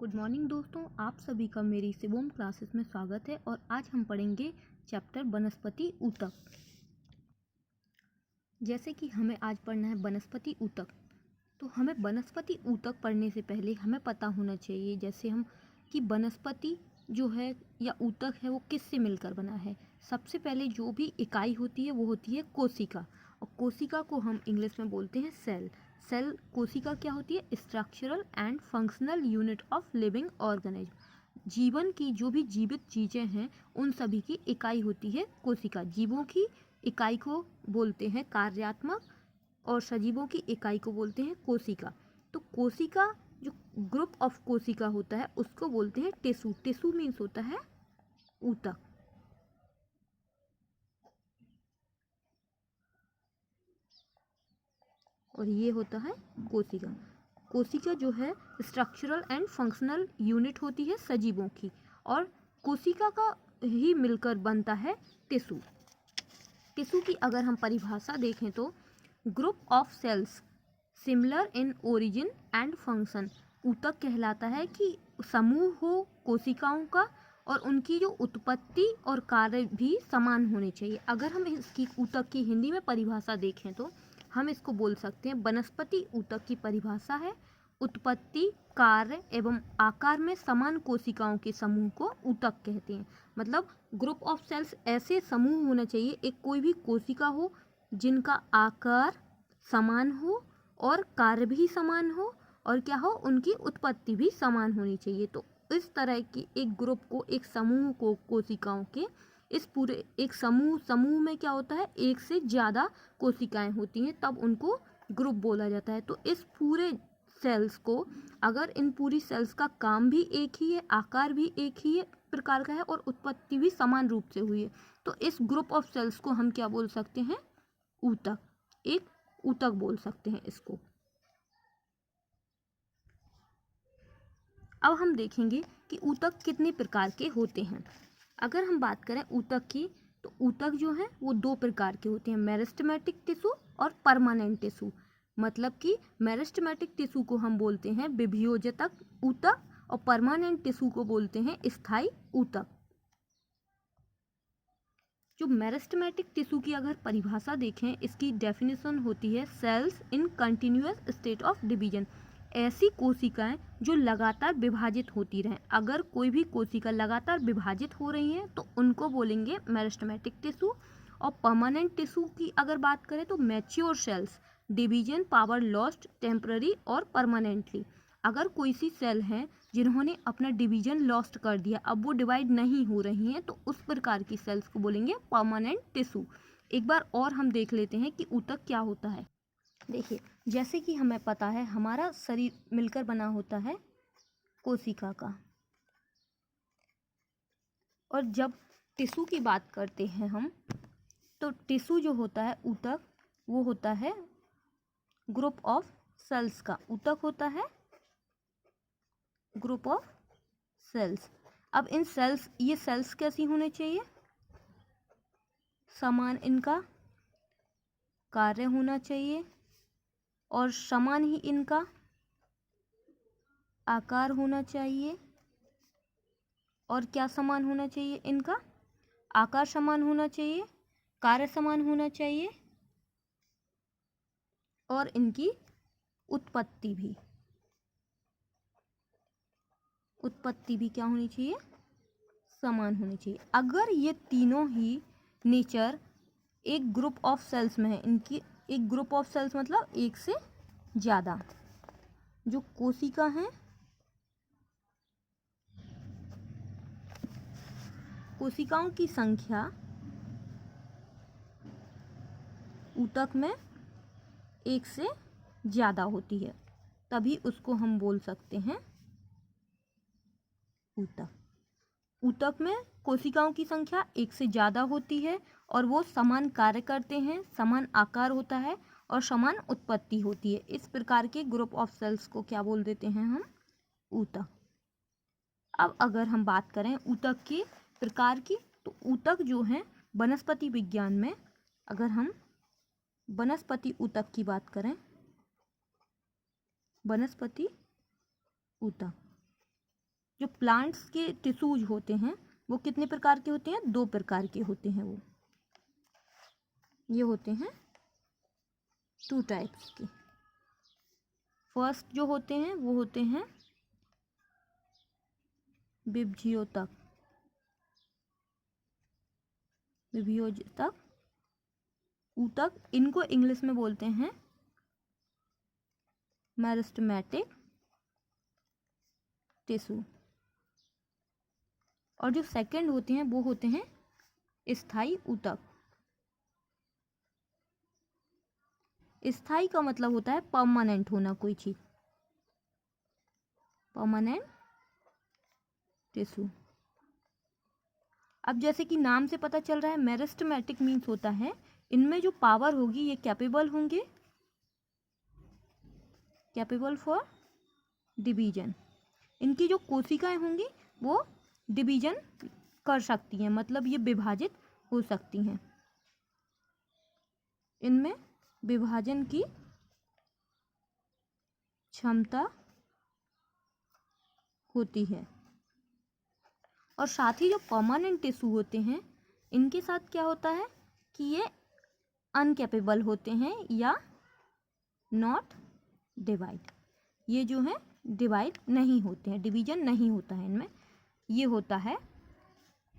Good morning दोस्तों, आप सभी का मेरी शिवम क्लासेस में स्वागत है। और आज हम पढ़ेंगे चैप्टर वनस्पति ऊतक। जैसे कि हमें आज पढ़ना है वनस्पति ऊतक, तो हमें वनस्पति ऊतक पढ़ने से पहले हमें पता होना चाहिए जैसे हम कि वनस्पति जो है या ऊतक है वो किससे मिलकर बना है। सबसे पहले जो भी इकाई होती है वो होती है कोशिका, और कोशिका को हम इंग्लिश में बोलते हैं सेल। सेल कोशिका क्या होती है? Structural and functional unit of living organism. जीवन की जो भी जीवित चीज़ें हैं उन सभी की इकाई होती है कोशिका। जीवों की इकाई को बोलते हैं कार्यात्मक और सजीवों की इकाई को बोलते हैं कोशिका। तो कोशिका जो ग्रुप ऑफ कोशिका होता है उसको बोलते हैं टिश्यू। टिश्यू मीन्स होता है ऊतक। और ये होता है कोशिका। कोशिका जो है स्ट्रक्चरल एंड फंक्शनल यूनिट होती है सजीवों की, और कोशिका का ही मिलकर बनता है टिश्यू। टिश्यू की अगर हम परिभाषा देखें तो group of cells similar in origin and function. ऊतक कहलाता है कि समूह हो कोशिकाओं का और उनकी जो उत्पत्ति और कार्य भी समान होने चाहिए। अगर हम इसकी ऊतक की हिंदी में परिभाषा देखें तो हम इसको बोल सकते हैं वनस्पति ऊतक की परिभाषा है उत्पत्ति, कार्य एवं आकार में समान कोशिकाओं के समूह को ऊतक कहते हैं। मतलब ग्रुप ऑफ सेल्स ऐसे समूह होना चाहिए, एक कोई भी कोशिका हो जिनका आकार समान हो और कार्य भी समान हो और क्या हो, उनकी उत्पत्ति भी समान होनी चाहिए। तो इस तरह की एक ग्रुप को, एक समूह को कोशिकाओं के, इस पूरे एक समूह में क्या होता है, एक से ज़्यादा कोशिकाएं होती हैं, तब उनको ग्रुप बोला जाता है। तो इस पूरे सेल्स को, अगर इन पूरी सेल्स का काम भी एक ही है, आकार भी एक ही प्रकार का है और उत्पत्ति भी समान रूप से हुई है, तो इस ग्रुप ऑफ सेल्स को हम क्या बोल सकते हैं? ऊतक। एक ऊतक बोल सकते हैं इसको। अब हम देखेंगे कि ऊतक कितने प्रकार के होते हैं। अगर हम बात करें ऊतक की, तो ऊतक जो है वो दो प्रकार के होते हैं, मेरिस्टेमेटिक टिश्यू और परमानेंट टिश्यू। मतलब कि मेरिस्टेमेटिक टिश्यू को हम बोलते हैं विभेदक ऊतक और परमानेंट टिश्यू को बोलते हैं स्थायी ऊतक। जो मेरिस्टेमेटिक टिश्यू की अगर परिभाषा देखें, इसकी डेफिनेशन होती है cells in continuous state of division. ऐसी कोशिकाएं जो लगातार विभाजित होती रहें। अगर कोई भी कोशिका लगातार विभाजित हो रही हैं तो उनको बोलेंगे मेरिस्टेमेटिक टिश्यू। और परमानेंट टिश्यू की अगर बात करें तो mature cells, division power lost temporary और परमानेंटली। अगर कोई सी सेल है जिन्होंने अपना डिवीजन लॉस्ट कर दिया, अब वो डिवाइड नहीं हो रही हैं, तो उस प्रकार की सेल्स को बोलेंगे परमानेंट टिश्यू। एक बार और हम देख लेते हैं कि ऊतक क्या होता है। देखिए, जैसे कि हमें पता है हमारा शरीर मिलकर बना होता है कोशिका का, और जब टिश्यू की बात करते हैं हम, तो टिश्यू जो होता है ऊतक, वो होता है ग्रुप ऑफ सेल्स का। ऊतक होता है ग्रुप ऑफ सेल्स। अब इन सेल्स, ये सेल्स कैसी होने चाहिए? समान इनका कार्य होना चाहिए और समान ही इनका आकार होना चाहिए। और क्या समान होना चाहिए? इनका आकार समान होना चाहिए, कार्य समान होना चाहिए और इनकी उत्पत्ति भी क्या होनी चाहिए? समान होनी चाहिए। अगर ये तीनों ही नेचर एक ग्रुप ऑफ सेल्स में है, इनकी एक ग्रुप ऑफ सेल्स मतलब एक से ज़्यादा जो कोशिका हैं, कोशिकाओं की संख्या ऊतक में एक से ज़्यादा होती है, तभी उसको हम बोल सकते हैं ऊतक। ऊतक में कोशिकाओं की संख्या एक से ज़्यादा होती है और वो समान कार्य करते हैं, समान आकार होता है और समान उत्पत्ति होती है। इस प्रकार के ग्रुप ऑफ सेल्स को क्या बोल देते हैं हम? ऊतक। अब अगर हम बात करें ऊतक के प्रकार की, तो ऊतक जो है वनस्पति विज्ञान में, अगर हम वनस्पति ऊतक की बात करें, वनस्पति ऊतक जो प्लांट्स के टिश्यूज होते हैं वो कितने प्रकार के होते हैं? 2 प्रकार के होते हैं। वो ये होते हैं 2 टाइप्स के। फर्स्ट जो होते हैं वो होते हैं विभज्योतक, विभज्योतक ऊतक, इनको इंग्लिश में बोलते हैं मेरिस्टेमेटिक टिश्यू। और जो सेकंड होते हैं वो होते हैं स्थायी ऊतक। स्थायी का मतलब होता है परमानेंट होना कोई चीज, परमानेंट टिश्यू। अब जैसे कि नाम से पता चल रहा है मेरिस्टेमेटिक मीन्स होता है इनमें जो पावर होगी ये कैपेबल होंगे, कैपेबल फॉर डिवीजन। इनकी जो कोशिकाएं होंगी वो डिवीजन कर सकती हैं, मतलब ये विभाजित हो सकती हैं। इनमें विभाजन की क्षमता होती है। और साथ ही जो परमानेंट टिश्यू होते हैं इनके साथ क्या होता है कि ये अनकैपेबल होते हैं या नॉट डिवाइड। ये जो है डिवाइड नहीं होते हैं, डिवीजन नहीं होता है इनमें। ये होता है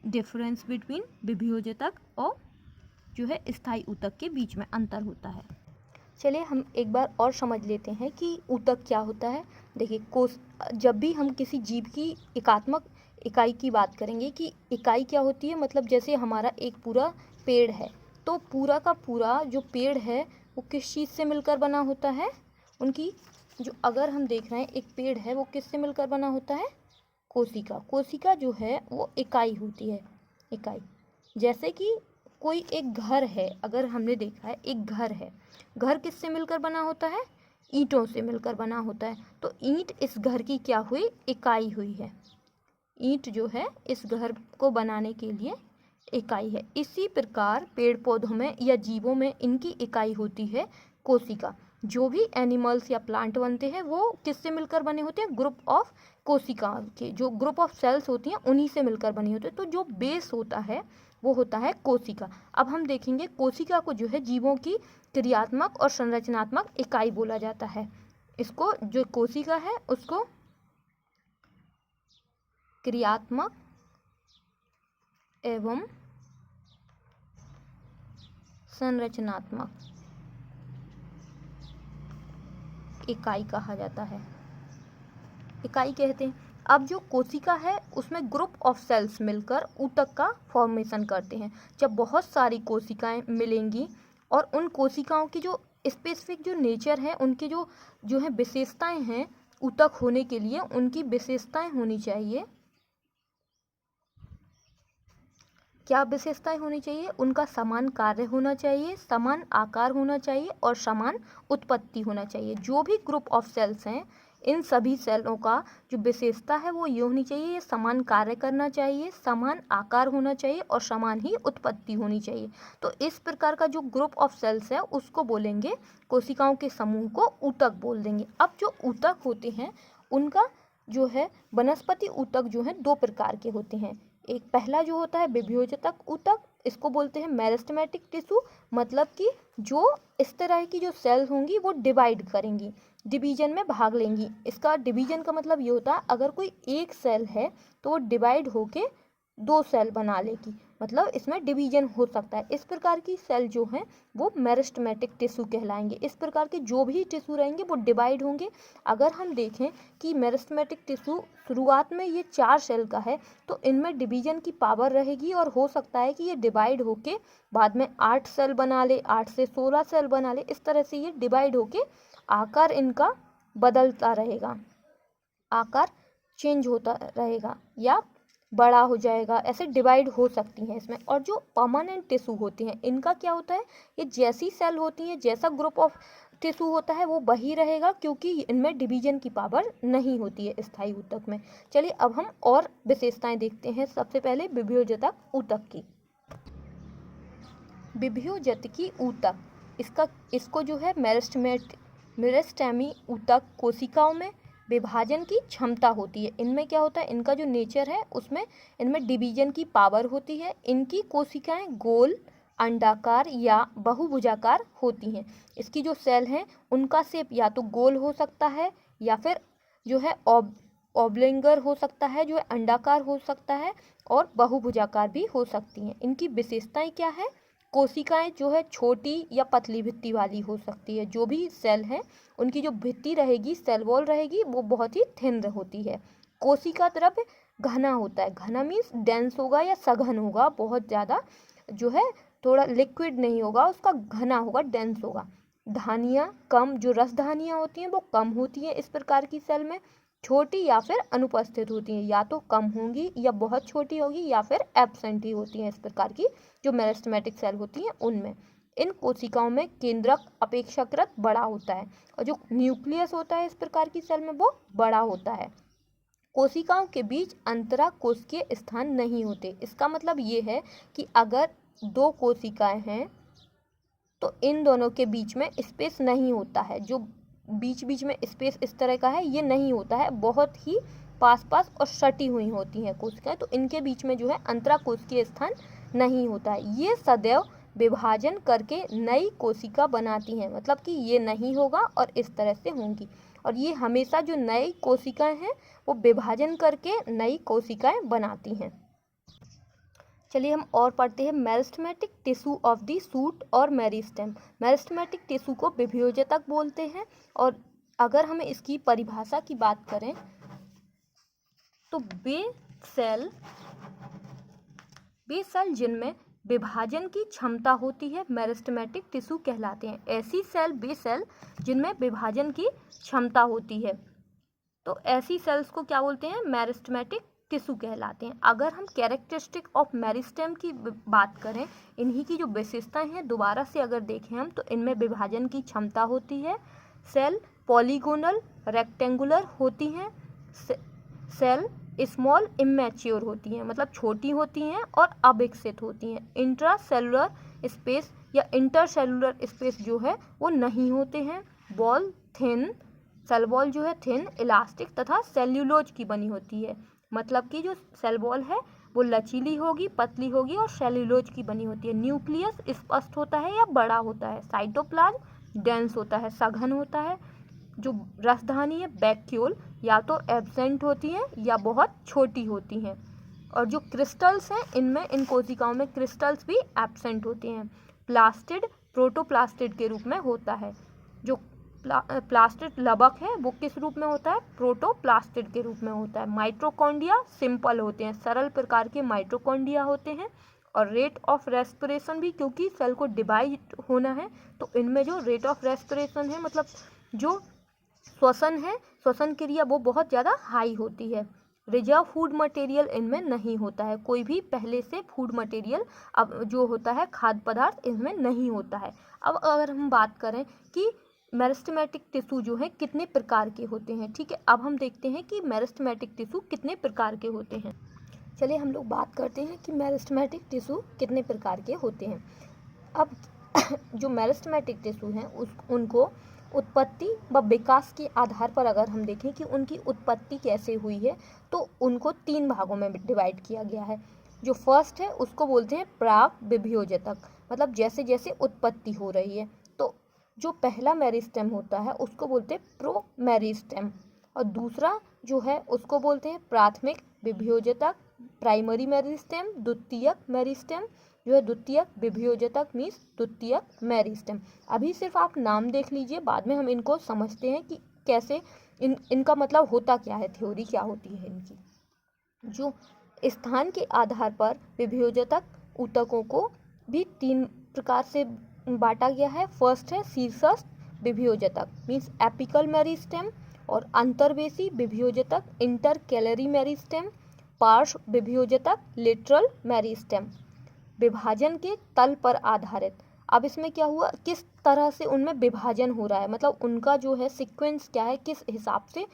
डिफरेंस बिटवीन विभज्योतक और जो है स्थायी ऊतक के बीच में अंतर होता है। चलिए हम एक बार और समझ लेते हैं कि ऊतक क्या होता है। देखिए कोश, जब भी हम किसी जीव की एकात्मक इकाई की बात करेंगे कि इकाई क्या होती है, मतलब जैसे हमारा एक पूरा पेड़ है तो पूरा का पूरा जो पेड़ है वो किस चीज़ से मिलकर बना होता है? उनकी जो, अगर हम देख रहे हैं एक पेड़ है वो किससे मिलकर बना होता है? कोशिका। कोशिका जो है वो इकाई होती है, इकाई। जैसे कि कोई एक घर है, अगर हमने देखा है एक घर है, घर किससे मिलकर बना होता है? ईंटों से मिलकर बना होता है। तो ईंट इस घर की क्या हुई? इकाई हुई है। ईंट जो है इस घर को बनाने के लिए इकाई है। इसी प्रकार पेड़ पौधों में या जीवों में इनकी इकाई होती है कोशिका। जो भी एनिमल्स या प्लांट बनते हैं वो किससे मिलकर बने होते हैं? ग्रुप ऑफ कोशिका के, जो ग्रुप ऑफ सेल्स होती हैं उन्हीं से मिलकर बने होते हैं। तो जो बेस होता है वो होता है कोशिका। अब हम देखेंगे कोशिका को जो है जीवों की क्रियात्मक और संरचनात्मक इकाई बोला जाता है। इसको जो कोशिका है उसको क्रियात्मक एवं संरचनात्मक इकाई कहा जाता है, इकाई कहते हैं। अब जो कोशिका है उसमें ग्रुप ऑफ सेल्स मिलकर ऊतक का फॉर्मेशन करते हैं। जब बहुत सारी कोशिकाएं मिलेंगी और उन कोशिकाओं की जो स्पेसिफिक जो नेचर है, उनकी जो है विशेषताएं हैं, ऊतक होने के लिए उनकी विशेषताएं होनी चाहिए। क्या विशेषताएं होनी चाहिए? उनका समान कार्य होना चाहिए, समान आकार होना चाहिए और समान उत्पत्ति होना चाहिए। जो भी ग्रुप ऑफ सेल्स हैं इन सभी सेलों का जो विशेषता है वो ये होनी चाहिए, ये समान कार्य करना चाहिए, समान आकार होना चाहिए और समान ही उत्पत्ति होनी चाहिए। तो इस प्रकार का जो ग्रुप ऑफ सेल्स है उसको बोलेंगे, कोशिकाओं के समूह को ऊतक बोल देंगे। अब जो ऊतक होते हैं उनका जो है वनस्पति ऊतक जो है 2 प्रकार के होते हैं। एक पहला जो होता है विभज्योतक ऊतक, इसको बोलते हैं मेरिस्टेमेटिक टिश्यू, मतलब कि जो इस तरह की जो सेल होंगी वो डिवाइड करेंगी, डिवीजन में भाग लेंगी। इसका डिवीजन का मतलब ये होता है अगर कोई एक सेल है तो वो डिवाइड होके 2 सेल बना लेगी, मतलब इसमें डिवीजन हो सकता है। इस प्रकार की सेल जो हैं वो मेरिस्टेमेटिक टिश्यू कहलाएंगे। इस प्रकार के जो भी टिश्यू रहेंगे वो डिवाइड होंगे। अगर हम देखें कि मेरिस्टेमेटिक टिश्यू शुरुआत में ये 4 सेल का है तो इनमें डिवीजन की पावर रहेगी और हो सकता है कि ये डिवाइड होके बाद में 8 सेल बना ले, 8 से 16 सेल बना ले। इस तरह से ये डिवाइड होके आकार इनका बदलता रहेगा, आकार चेंज होता रहेगा या बड़ा हो जाएगा, ऐसे डिवाइड हो सकती हैं इसमें। और जो परमानेंट टिश्यू होती हैं इनका क्या होता है, ये जैसी सेल होती हैं, जैसा ग्रुप ऑफ टिश्यू होता है वो वही रहेगा, क्योंकि इनमें डिवीजन की पावर नहीं होती है स्थायी ऊतक में। चलिए अब हम और विशेषताएं देखते हैं। सबसे पहले विभज्योतक ऊतक की। विभज्योतकी ऊतक इसको जो है मेरिस्टेमी ऊतक कोशिकाओं में विभाजन की क्षमता होती है। इनमें क्या होता है, इनका जो नेचर है उसमें इनमें डिवीजन की पावर होती है। इनकी कोशिकाएं गोल, अंडाकार या बहुभुजाकार होती हैं। इसकी जो सेल हैं उनका शेप या तो गोल हो सकता है या फिर जो है ऑब्लिंगर हो सकता है, जो है अंडाकार हो सकता है, और बहुभुजाकार भी हो सकती हैं। इनकी विशेषताएं क्या है, कोशिकाएं जो है छोटी या पतली भित्ति वाली हो सकती है। जो भी सेल है उनकी जो भित्ति रहेगी, सेल वॉल रहेगी, वो बहुत ही थिन होती है। कोशिका द्रव्य घना होता है। घना मीन्स डेंस होगा या सघन होगा, बहुत ज़्यादा जो है थोड़ा लिक्विड नहीं होगा, उसका घना होगा, डेंस होगा। धानियाँ कम, जो रस धानियाँ होती हैं वो कम होती हैं इस प्रकार की सेल में, छोटी या फिर अनुपस्थित होती हैं, या तो कम होंगी या बहुत छोटी होगी या फिर एब्सेंट ही होती हैं इस प्रकार की जो मेरिस्टेमेटिक सेल होती हैं उनमें। इन कोशिकाओं में केंद्रक अपेक्षाकृत बड़ा होता है और जो न्यूक्लियस होता है इस प्रकार की सेल में वो बड़ा होता है। कोशिकाओं के बीच अंतरा कोशिकीय स्थान नहीं होते। इसका मतलब ये है कि अगर दो कोशिकाएं हैं तो इन दोनों के बीच में स्पेस नहीं होता है। जो बीच बीच में स्पेस इस तरह का है ये नहीं होता है, बहुत ही पास पास और सटी हुई होती हैं कोशिकाएं, तो इनके बीच में जो है अंतरा कोशिकीय स्थान नहीं होता है। ये सदैव विभाजन करके नई कोशिका बनाती हैं, मतलब कि ये नहीं होगा और इस तरह से होंगी, और ये हमेशा जो नई कोशिकाएं हैं वो विभाजन करके नई कोशिकाएं बनाती हैं। चलिए हम और पढ़ते हैं meristematic tissue of the shoot और मेरिस्टेम। मेरिस्टेमेटिक टिश्यू को विभेदक बोलते हैं, और अगर हमें इसकी परिभाषा की बात करें तो वे सेल जिनमें विभाजन की क्षमता होती है मेरिस्टेमेटिक टिश्यू कहलाते हैं। ऐसी सेल वे सेल जिनमें विभाजन की क्षमता होती है, तो ऐसी सेल्स को क्या बोलते हैं, मेरिस्टेमेटिक टिश्यू कहलाते हैं। अगर हम कैरेक्टरिस्टिक ऑफ मेरिस्टेम की बात करें, इन्हीं की जो विशेषताएं हैं दोबारा से अगर देखें हम, तो इनमें विभाजन की क्षमता होती है। सेल पॉलीगोनल रेक्टेंगुलर होती हैं। सेल स्मॉल इमैच्योर होती हैं, मतलब छोटी होती हैं और अविकसित होती हैं। इंट्रासेलुलर स्पेस या इंटरसेलुलर स्पेस जो है वो नहीं होते हैं। बॉल थिन, सेल वॉल जो है थिन, इलास्टिक तथा सेल्यूलोज की बनी होती है, मतलब कि जो सेल वॉल है वो लचीली होगी, पतली होगी और सेल्यूलोज की बनी होती है। न्यूक्लियस स्पष्ट होता है या बड़ा होता है। साइटोप्लाज्म डेंस होता है, सघन होता है। जो रसधानी है वैक्यूल या तो एब्सेंट होती हैं या बहुत छोटी होती हैं, और जो क्रिस्टल्स हैं इनमें, इन कोशिकाओं में क्रिस्टल्स भी एब्सेंट होते हैं। प्लास्टिड प्रोटोप्लास्टिड के रूप में होता है। जो प्लास्टिड लबक है वो किस रूप में होता है, प्रोटोप्लास्टिड के रूप में होता है। माइटोकॉन्ड्रिया सिंपल होते हैं, सरल प्रकार के माइटोकॉन्ड्रिया होते हैं। और रेट ऑफ रेस्पिरेशन भी, क्योंकि सेल को डिवाइड होना है तो इनमें जो रेट ऑफ रेस्पिरेशन है, मतलब जो श्वसन है, श्वसन क्रिया, वो बहुत ज़्यादा हाई होती है। रिजर्व फूड मटेरियल इनमें नहीं होता है, कोई भी पहले से फूड मटेरियल अब जो होता है खाद्य पदार्थ इनमें नहीं होता है। अब अगर हम बात करें कि मेरिस्टेमेटिक टिश्यू जो है कितने प्रकार के होते हैं, ठीक है, अब हम देखते हैं कि मेरिस्टेमेटिक टिश्यू कितने प्रकार के होते हैं। चलिए हम लोग बात करते हैं कि मेरिस्टेमेटिक टिश्यू कितने प्रकार के होते हैं। अब जो मेरिस्टेमेटिक टिश्यू हैं उनको उत्पत्ति व विकास के आधार पर अगर हम देखें कि उनकी उत्पत्ति कैसे हुई है, तो उनको 3 भागों में डिवाइड किया गया है। जो फर्स्ट है उसको बोलते हैं प्राक विभेदक, मतलब जैसे जैसे उत्पत्ति हो रही है। तो जो पहला मेरिस्टेम होता है उसको बोलते हैं प्रो मेरिस्टेम, और दूसरा जो है उसको बोलते हैं प्राथमिक विभेदक, प्राइमरी मेरिस्टेम। द्वितीयक मेरिस्टेम जो है द्वितीयक विभेदक मीन्स द्वितीयक मेरिस्टेम। अभी सिर्फ आप नाम देख लीजिए, बाद में हम इनको समझते हैं कि कैसे इनका मतलब होता क्या है, थ्योरी क्या होती है इनकी। जो स्थान के आधार पर विभेदक ऊतकों को भी 3 प्रकार से बांटा गया है। फर्स्ट है शीर्षस्थ विभेदक मीन्स एपिकल मेरिस्टेम, और अंतर्वेशी विभेदक इंटरकैलरी मेरिस्टेम, पार्श्व विभेदक लेटरल मेरिस्टेम। विभाजन के तल पर आधारित। अब इसमें क्या हुआ, किस तरह से उनमें विभाजन हो रहा है, मतलब उनका जो है सीक्वेंस क्या है, किस हिसाब से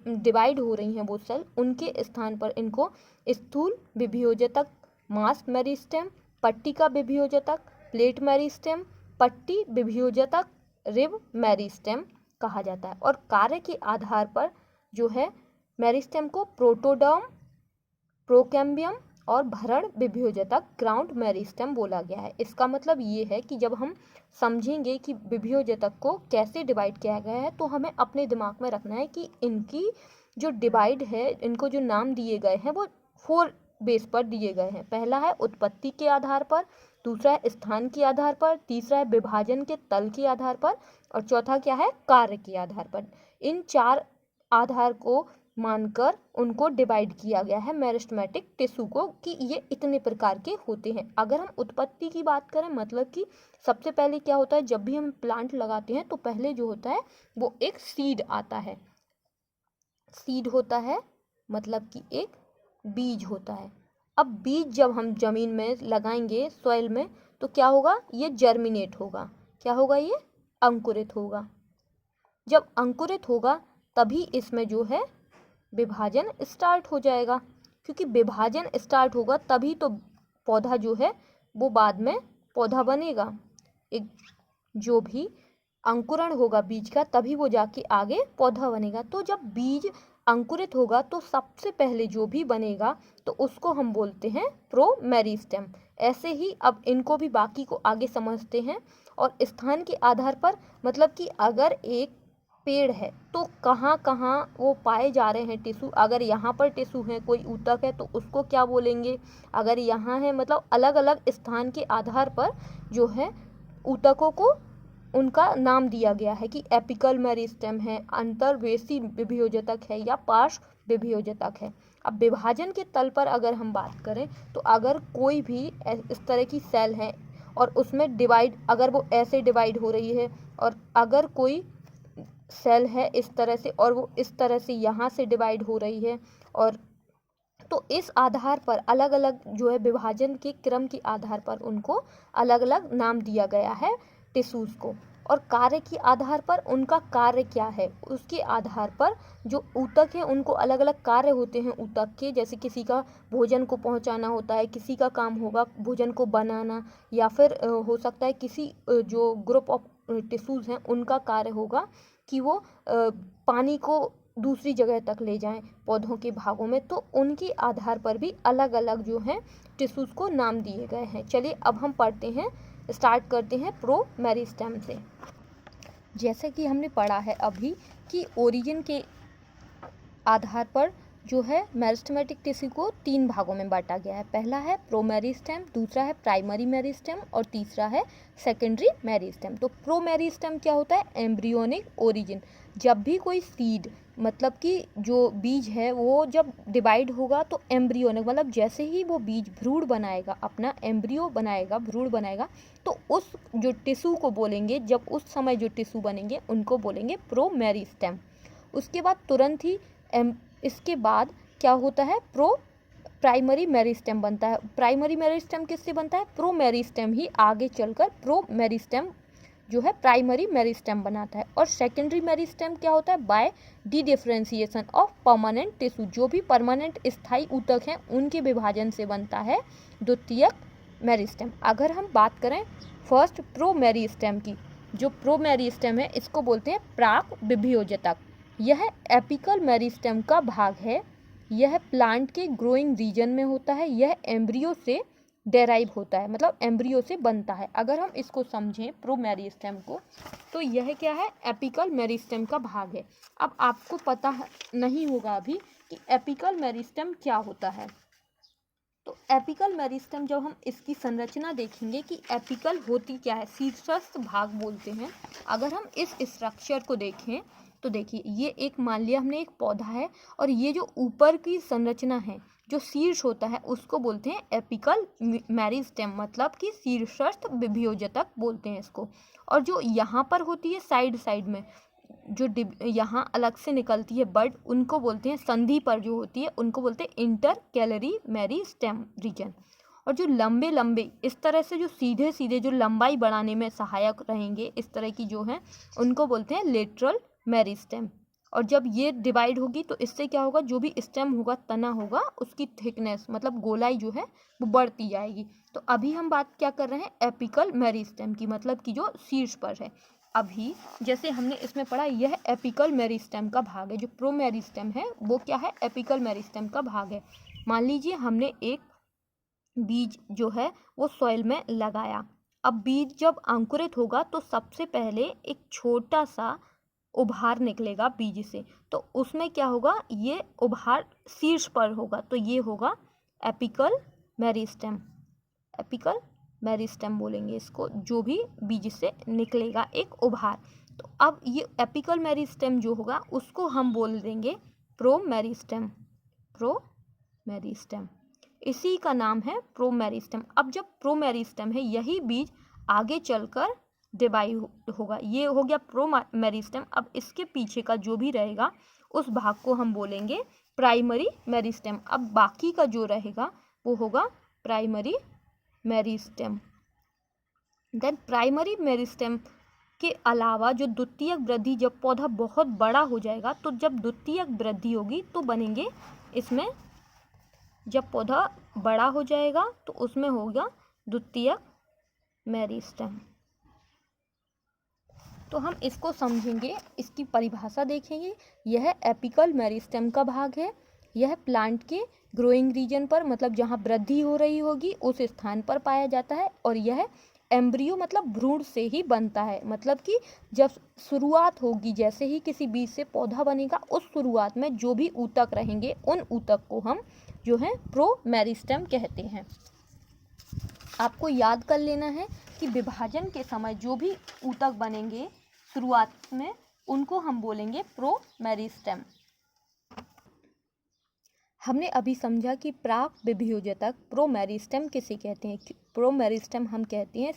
डिवाइड हो रही हैं वो सेल, उनके स्थान पर इनको स्थूल विभेदक मास मेरिस्टेम, पट्टिका विभेदक प्लेट मेरिस्टेम, पट्टी विभेदक रिब मेरिस्टेम कहा जाता है। और कार्य के आधार पर जो है मेरिस्टेम को प्रोटोडर्म, प्रोकैम्बियम और भरण विभ्योजतक ग्राउंड मेरिस्टेम बोला गया है। इसका मतलब ये है कि जब हम समझेंगे कि विभ्योजतक को कैसे डिवाइड किया गया है तो हमें अपने दिमाग में रखना है कि इनकी जो डिवाइड है, इनको जो नाम दिए गए हैं वो 4 बेस पर दिए गए हैं। पहला है उत्पत्ति के आधार पर, दूसरा है स्थान के आधार पर, तीसरा है विभाजन के तल के आधार पर और चौथा क्या है, कार्य के आधार पर। इन 4 आधार को मानकर उनको डिवाइड किया गया है मेरिस्टेमेटिक टिश्यू को कि ये इतने प्रकार के होते हैं। अगर हम उत्पत्ति की बात करें, मतलब कि सबसे पहले क्या होता है, जब भी हम प्लांट लगाते हैं तो पहले जो होता है वो एक सीड आता है। सीड होता है मतलब कि एक बीज होता है। अब बीज जब हम जमीन में लगाएंगे सॉइल में तो क्या होगा, ये जर्मिनेट होगा। क्या होगा, ये अंकुरित होगा। जब अंकुरित होगा तभी इसमें जो है विभाजन स्टार्ट हो जाएगा, क्योंकि विभाजन स्टार्ट होगा तभी तो पौधा जो है वो बाद में पौधा बनेगा। एक जो भी अंकुरण होगा बीज का तभी वो जाके आगे पौधा बनेगा। तो जब बीज अंकुरित होगा तो सबसे पहले जो भी बनेगा तो उसको हम बोलते हैं प्रोमेरिस्टेम। ऐसे ही अब इनको भी बाकी को आगे समझते हैं। और स्थान के आधार पर, मतलब कि अगर एक पेड़ है तो कहाँ कहाँ वो पाए जा रहे हैं टिश्यू। अगर यहाँ पर टिश्यू है, कोई ऊतक है तो उसको क्या बोलेंगे। अगर यहाँ है, मतलब अलग अलग स्थान के आधार पर जो है ऊतकों को उनका नाम दिया गया है कि एपिकल मेरिस्टेम है, अंतर्वेशी विभ्योजतक है या पार्श्व विभ्योजतक है। अब विभाजन के तल पर अगर हम बात करें तो अगर कोई भी इस तरह की सेल है और उसमें डिवाइड, अगर वो ऐसे डिवाइड हो रही है और अगर कोई सेल है इस तरह से और वो इस तरह से यहाँ से डिवाइड हो रही है, और तो इस आधार पर अलग अलग जो है विभाजन के क्रम के आधार पर उनको अलग अलग नाम दिया गया है टिश्यूज को। और कार्य के आधार पर उनका कार्य क्या है उसके आधार पर जो ऊतक है उनको अलग अलग कार्य होते हैं ऊतक के। जैसे किसी का भोजन को पहुंचाना होता है, किसी का काम होगा भोजन को बनाना, या फिर हो सकता है किसी जो ग्रुप ऑफ टिश्यूज हैं उनका कार्य होगा कि वो पानी को दूसरी जगह तक ले जाएं पौधों के भागों में। तो उनके आधार पर भी अलग अलग जो हैं टिश्यूज को नाम दिए गए हैं। चलिए अब हम पढ़ते हैं, स्टार्ट करते हैं प्रोमेरिस्टेम से। जैसे कि हमने पढ़ा है अभी कि ओरिजिन के आधार पर जो है मेरिस्टेमेटिक टिश्यू को 3 भागों में बांटा गया है। पहला है प्रोमेरिस्टेम, दूसरा है प्राइमरी मेरिस्टेम और तीसरा है सेकेंडरी मेरिस्टेम। तो प्रोमेरिस्टेम क्या होता है, एम्ब्रियोनिक ओरिजिन। जब भी कोई सीड, मतलब कि जो बीज है वो जब डिवाइड होगा तो एम्ब्रियोनिक, मतलब जैसे ही वो बीज भ्रूण बनाएगा, अपना एम्ब्रियो बनाएगा, भ्रूण बनाएगा, तो उस जो टिश्यू को बोलेंगे, जब उस समय जो टिश्यू बनेंगे उनको बोलेंगे प्रोमेरिस्टेम। उसके बाद तुरंत ही इसके बाद क्या होता है, प्राइमरी मेरिस्टेम बनता है। प्राइमरी मेरिस्टेम किससे बनता है, प्रोमेरिस्टेम ही आगे चलकर प्रोमेरिस्टेम जो है प्राइमरी मेरिस्टेम बनाता है। और सेकेंडरी मेरिस्टेम क्या होता है, by dedifferentiation of permanent tissue. जो भी परमानेंट स्थायी ऊतक हैं उनके विभाजन से बनता है द्वितीयक मेरिस्टेम। अगर हम बात करें फर्स्ट प्रोमेरिस्टेम की, जो प्रोमेरिस्टेम है इसको बोलते हैं प्राक विभ्योजतक। यह एपिकल मेरिस्टेम का भाग है। यह प्लांट के ग्रोइंग रीजन में होता है। यह एम्ब्रियो से डेराइव होता है, मतलब एम्ब्रियो से बनता है। अगर हम इसको समझें प्रोमेरिस्टेम को, तो यह क्या है, एपिकल मेरिस्टेम का भाग है। अब आपको पता नहीं होगा अभी कि एपिकल मेरिस्टेम क्या होता है। तो एपिकल मेरिस्टेम जब हम इसकी संरचना देखेंगे कि एपिकल होती क्या है, शीर्षस्थ भाग बोलते हैं। अगर हम इस स्ट्रक्चर को देखें तो देखिए, ये एक, मान लिया हमने एक पौधा है और ये जो ऊपर की संरचना है, जो शीर्ष होता है, उसको बोलते हैं एपिकल मेरिस्टेम, मतलब कि शीर्षस्थ विभ्योजतक बोलते हैं इसको। और जो यहाँ पर होती है साइड साइड में जो यहाँ अलग से निकलती है बड, उनको बोलते हैं, संधि पर जो होती है उनको बोलते हैं इंटर कैलरी मेरिस्टेम रीजन। और जो लंबे लंबे इस तरह से जो सीधे सीधे जो लंबाई बढ़ाने में सहायक रहेंगे इस तरह की जो है, उनको बोलते हैं लेटरल मेरिस्टेम। और जब ये डिवाइड होगी तो इससे क्या होगा, जो भी स्टेम होगा, तना होगा, उसकी थिकनेस मतलब गोलाई जो है वो बढ़ती जाएगी। तो अभी हम बात क्या कर रहे हैं, एपिकल मेरिस्टेम की, मतलब कि जो शीर्ष पर है। अभी जैसे हमने इसमें पढ़ा, यह एपिकल मेरिस्टेम का भाग है। जो प्रो मेरिस्टेम है वो क्या है, एपिकल मेरिस्टेम का भाग है। मान लीजिए हमने एक बीज जो है वो सॉइल में लगाया। अब बीज जब अंकुरित होगा तो सबसे पहले एक छोटा सा उभार निकलेगा बीज से, तो उसमें क्या होगा, ये उभार शीर्ष पर होगा, तो ये होगा एपिकल मेरिस्टेम। एपिकल मेरिस्टेम बोलेंगे इसको, जो भी बीज से निकलेगा एक उभार। तो अब ये एपिकल मेरिस्टेम जो होगा उसको हम बोल देंगे प्रो मेरिस्टेम। प्रो मेरिस्टेम, इसी का नाम है प्रो मेरिस्टेम। अब जब प्रो मेरिस्टेम है, यही बीज आगे चलकर डिवाइड होगा, ये हो गया प्रो मेरिस्टेम। अब इसके पीछे का जो भी रहेगा उस भाग को हम बोलेंगे प्राइमरी मेरिस्टेम। अब बाकी का जो रहेगा वो होगा primary meristem. Then primary meristem के अलावा जो द्वितीयक वृद्धि, जब पौधा बहुत बड़ा हो जाएगा तो जब द्वितीयक वृद्धि होगी तो बनेंगे इसमें, जब पौधा बड़ा हो जाएगा तो उसमें होगा द्वितीयक मेरिस्टेम। तो हम इसको समझेंगे, इसकी परिभाषा देखेंगे। यह एपिकल मेरिस्टेम का भाग है। यह प्लांट के ग्रोइंग रीजन पर, मतलब जहाँ वृद्धि हो रही होगी उस स्थान पर पाया जाता है। और यह एम्ब्रियो मतलब भ्रूण से ही बनता है, मतलब कि जब शुरुआत होगी, जैसे ही किसी बीज से पौधा बनेगा उस शुरुआत में जो भी ऊतक रहेंगे उन ऊतक को हम जो है प्रो मेरिस्टेम कहते हैं। आपको याद कर लेना है कि विभाजन के समय जो भी ऊतक बनेंगे शुरुआत में उनको हम बोलेंगे प्रो मेरिस्टेम। हमने अभी समझा कि प्राक विभ्योजक प्रो मेरिस्टेम किसे कहते हैं। प्रो मेरिस्टेम हम कहते हैं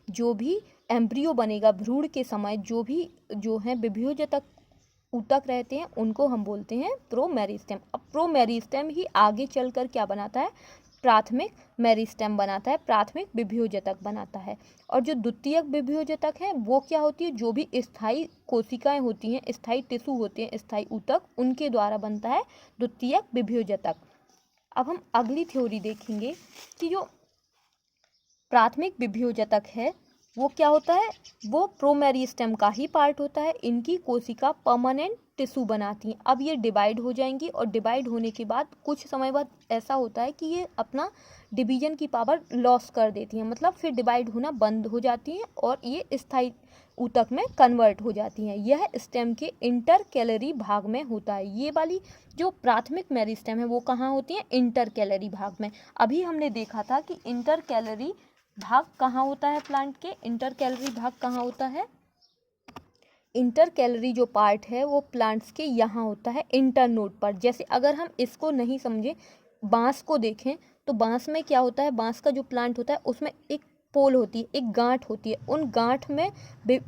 जो भी एम्ब्रियो बनेगा भ्रूण के समय, जो भी जो है विभ्योजक ऊतक रहते हैं उनको हम बोलते हैं प्रो मेरिस्टेम। अब प्रो मेरिस्टेम ही आगे चलकर क्या बनाता है, प्राथमिक मेरिस्टेम बनाता है, प्राथमिक विभ्योजक बनाता है। और जो द्वितीयक विभ्योजक है वो क्या होती है, जो भी स्थायी कोशिकाएं होती हैं, स्थायी टिश्यू होते हैं, स्थायी ऊतक, उनके द्वारा बनता है द्वितीयक विभ्योजक। अब हम अगली थ्योरी देखेंगे कि जो प्राथमिक विभ्योजक है वो क्या होता है, वो प्रोमेरिस्टेम का ही पार्ट होता है। इनकी कोशिका परमानेंट टिश्यू बनाती हैं। अब ये डिवाइड हो जाएंगी और डिवाइड होने के बाद कुछ समय बाद ऐसा होता है कि ये अपना डिवीजन की पावर लॉस कर देती हैं, मतलब फिर डिवाइड होना बंद हो जाती हैं और ये स्थायी ऊतक में कन्वर्ट हो जाती हैं। यह स्टेम के इंटर कैलरी भाग में होता है। ये वाली जो प्राथमिक मेरिस्टेम है वो कहाँ होती है, इंटर कैलरी भाग में। अभी हमने देखा था कि इंटर कैलरी भाग कहाँ होता है, प्लांट के इंटर कैलरी भाग कहाँ होता है, इंटर कैलरी जो पार्ट है वो प्लांट्स के यहाँ होता है इंटर नोड पर। जैसे अगर हम इसको नहीं समझे, बांस को देखें तो बांस में क्या होता है, बांस का जो प्लांट होता है उसमें एक पोल होती है, एक गांठ होती है। उन गांठ में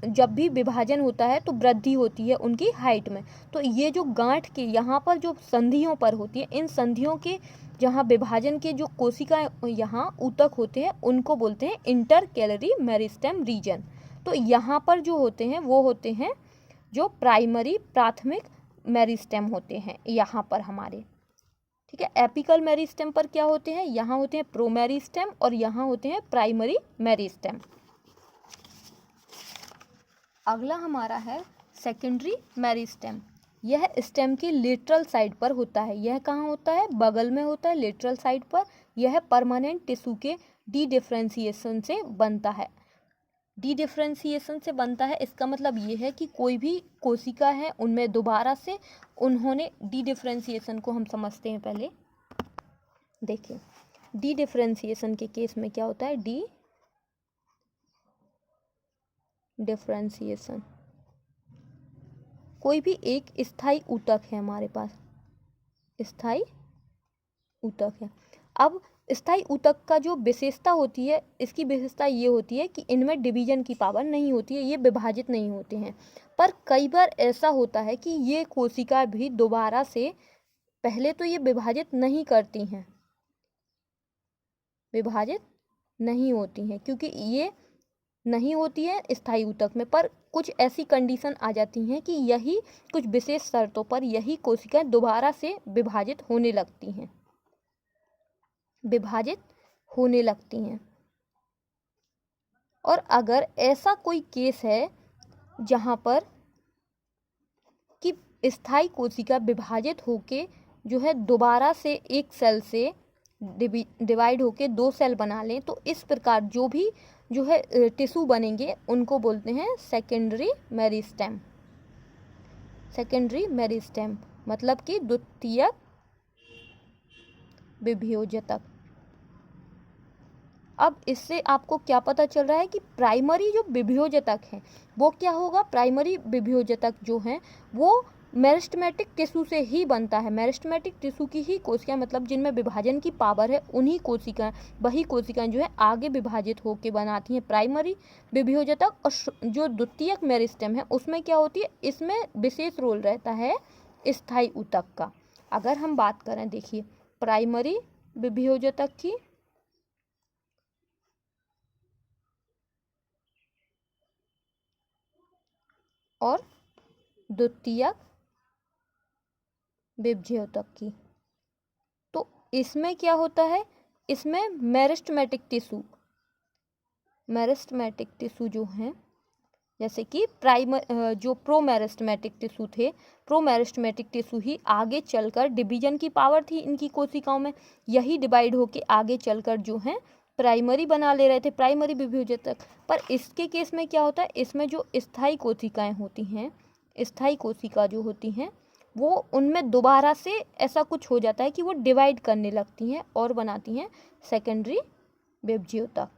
जब भी विभाजन होता है तो वृद्धि होती है उनकी हाइट में। तो ये जो गांठ के यहाँ पर जो संधियों पर होती है, इन संधियों के जहाँ विभाजन के जो कोशिकाएं यहाँ ऊतक होते हैं उनको बोलते हैं इंटर कैलरी मेरिस्टेम रीजन। तो यहाँ पर जो होते हैं वो होते हैं जो प्राइमरी प्राथमिक मेरिस्टेम होते हैं यहाँ पर हमारे, ठीक है। एपिकल मेरिस्टेम पर क्या होते हैं, यहाँ होते हैं प्रो मेरिस्टेम और यहाँ होते हैं प्राइमरी मेरिस्टेम। अगला हमारा है सेकेंडरी मेरिस्टेम। यह स्टेम के लेटरल साइड पर होता है। यह कहाँ होता है, बगल में होता है, लेटरल साइड पर। यह परमानेंट टिश्यू के डी डिफ्रेंशिएशन से बनता है। डी डिफ्रेंशिएशन से बनता है, इसका मतलब ये है कि कोई भी कोशिका है उनमें दोबारा से उन्होंने डी डिफ्रेंशिएशन को हम समझते हैं पहले। देखिए डी डिफ्रेंशिएशन के केस में क्या होता है, डी डिफ्रेंशिएशन, कोई भी एक स्थायी ऊतक है हमारे पास, स्थायी ऊतक है। अब स्थायी ऊतक का जो विशेषता होती है, इसकी विशेषता ये होती है कि इनमें डिवीजन की पावर नहीं होती है, ये विभाजित नहीं होते हैं। पर कई बार ऐसा होता है कि ये कोशिका भी दोबारा से, पहले तो ये विभाजित नहीं करती हैं, विभाजित नहीं होती हैं क्योंकि ये नहीं होती है स्थायी ऊतक में। पर कुछ ऐसी कंडीशन आ जाती हैं कि यही कुछ विशेष शर्तों पर यही कोशिकाएं दोबारा से विभाजित होने लगती हैं, विभाजित होने लगती हैं। और अगर ऐसा कोई केस है जहाँ पर कि स्थायी कोशिका विभाजित होके जो है दोबारा से एक सेल से डिवाइड होके 2 सेल बना लें, तो इस प्रकार जो भी जो है टिश्यू बनेंगे उनको बोलते हैं सेकेंडरी मेरिस्टेम। सेकेंडरी मेरिस्टेम मतलब कि द्वितीयक विभेदजतक। अब इससे आपको क्या पता चल रहा है कि प्राइमरी जो विभेदजतक है वो क्या होगा। प्राइमरी विभेदजतक जो है वो मेरिस्टेमेटिक टिश्यू से ही बनता है। मेरिस्टेमेटिक टिश्यू की ही कोशिकाएं, मतलब जिनमें विभाजन की पावर है, उन्हीं कोशिकाएं, वही कोशिकाएं जो है आगे विभाजित होकर बनाती हैं प्राइमरी विभेदजतक। और जो द्वितीयक मेरिस्टेम है उसमें क्या होती है, इसमें विशेष रोल रहता है स्थायी ऊतक का। अगर हम बात करें, देखिए प्राइमरी विभेदजतक की और द्वितीयक विभेदजतक की, तो इसमें क्या होता है, इसमें मेरिस्टेमेटिक टिश्यू जो है, जैसे कि जो प्रोमेरिस्टेमेटिक टिश्यू थे, प्रोमेरिस्टेमेटिक टिश्यू ही आगे चलकर डिवीजन की पावर थी इनकी कोशिकाओं में, यही डिवाइड होके आगे चलकर जो है प्राइमरी बना ले रहे थे, प्राइमरी विभेदजतक। पर इसके केस में क्या होता है, इसमें जो स्थायी कोशिकाएं होती हैं, स्थायी कोशिका जो होती हैं वो उनमें दोबारा से ऐसा कुछ हो जाता है कि वो डिवाइड करने लगती हैं और बनाती हैं सेकेंडरी विभेदजतक।